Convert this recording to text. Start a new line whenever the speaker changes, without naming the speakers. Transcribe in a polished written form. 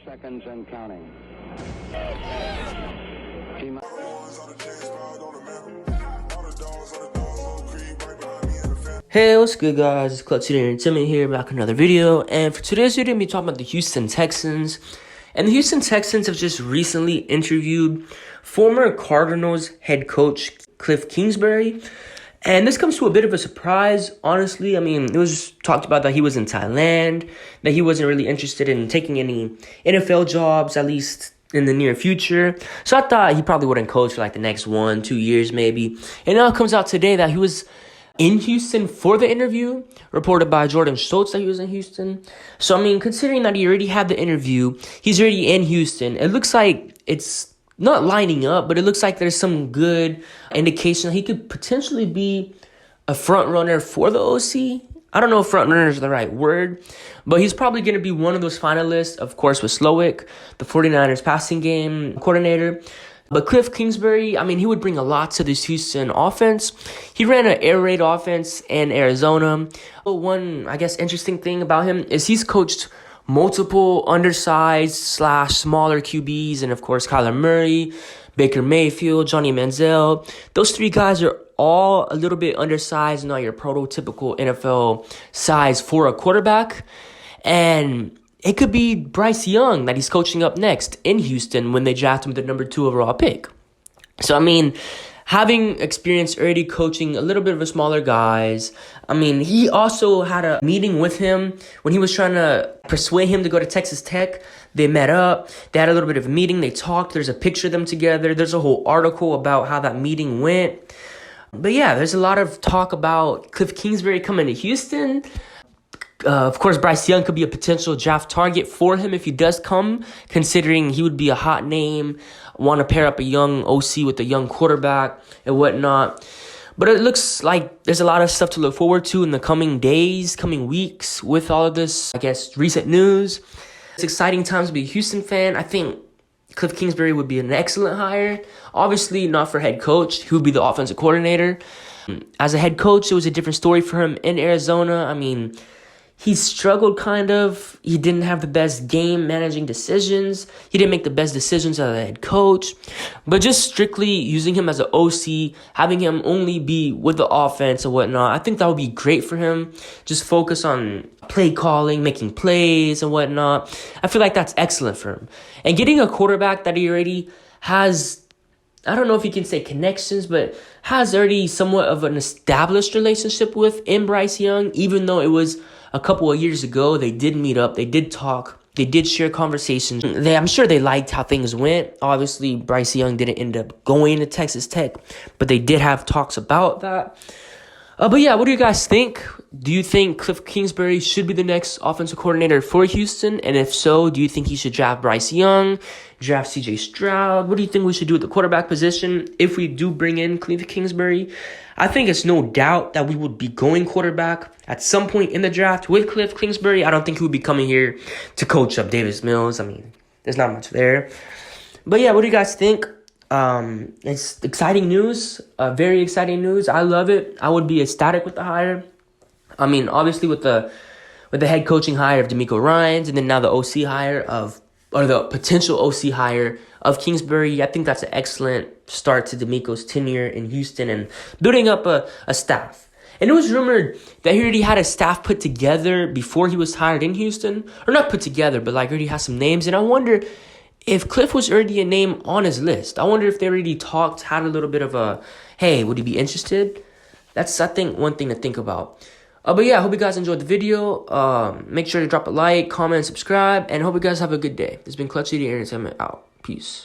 seconds and counting.
Hey, what's good, guys? It's Kliff and Timmy here, back with another video. And for today's video, I'm going to be talking about the Houston Texans. And the Houston Texans have just recently interviewed former Cardinals head coach Kliff Kingsbury. And this comes to a bit of a surprise, honestly. I mean, it was talked about that he was in Thailand, that he wasn't really interested in taking any NFL jobs, at least in the near future. So I thought he probably wouldn't coach for like the next 1-2 years maybe. And now it comes out today that he was in Houston for the interview, reported by Jordan Schultz that he was in Houston. So, I mean, considering that he already had the interview, he's already in Houston, it looks like it's not lining up, but it looks like there's some good indication that he could potentially be a front runner for the OC. I don't know if front runner is the right word, but he's probably going to be one of those finalists, of course, with Slowick, the 49ers passing game coordinator. But Kliff Kingsbury, I mean, he would bring a lot to this Houston offense. He ran an air raid offense in Arizona. One, I guess, interesting thing about him is he's coached multiple undersized / smaller QBs, and of course, Kyler Murray, Baker Mayfield, Johnny Manziel. Those three guys are all a little bit undersized, not your prototypical NFL size for a quarterback. And it could be Bryce Young that he's coaching up next in Houston when they draft him with the number 2 overall pick. So, I mean, having experience already coaching a little bit of a smaller guys, I mean, he also had a meeting with him when he was trying to persuade him to go to Texas Tech. They met up. They had a little bit of a meeting. They talked. There's a picture of them together. There's a whole article about how that meeting went. But yeah, there's a lot of talk about Kliff Kingsbury coming to Houston. Of course, Bryce Young could be a potential draft target for him if he does come, considering he would be a hot name, want to pair up a young OC with a young quarterback and whatnot. But it looks like there's a lot of stuff to look forward to in the coming days, coming weeks with all of this, I guess, recent news. It's exciting times to be a Houston fan. I think Kliff Kingsbury would be an excellent hire. Obviously, not for head coach. He would be the offensive coordinator. As a head coach, it was a different story for him in Arizona. I mean, he struggled kind of. He didn't have the best game managing decisions. He didn't make the best decisions as a head coach. But just strictly using him as an OC, having him only be with the offense and whatnot, I think that would be great for him. Just focus on play calling, making plays and whatnot. I feel like that's excellent for him. And getting a quarterback that he already has, I don't know if you can say connections, but has already somewhat of an established relationship with in Bryce Young, even though it was a couple of years ago. They did meet up. They did talk. They did share conversations. I'm sure they liked how things went. Obviously, Bryce Young didn't end up going to Texas Tech, but they did have talks about that. But yeah, what do you guys think? Do you think Kliff Kingsbury should be the next offensive coordinator for Houston? And if so, do you think he should draft Bryce Young, draft CJ Stroud? What do you think we should do at the quarterback position if we do bring in Kliff Kingsbury? I think it's no doubt that we would be going quarterback at some point in the draft with Kliff Kingsbury. I don't think he would be coming here to coach up Davis Mills. I mean, there's not much there. But yeah, what do you guys think? It's exciting news, very exciting news. I love it. I would be ecstatic with the hire. I mean, obviously with the head coaching hire of DeMeco Ryans, and then now the OC hire or the potential OC hire of Kingsbury. I think that's an excellent start to DeMeco's tenure in Houston and building up a staff. And it was rumored that he already had a staff put together before he was hired in Houston, or not put together, but like already has some names. And I wonder if Kliff was already a name on his list. I wonder if they already talked, had a little bit of a, hey, would he be interested? That's, I think, one thing to think about. But yeah, I hope you guys enjoyed the video. Make sure to drop a like, comment, subscribe, and hope you guys have a good day. This has been Kliff Entertainment out. Peace.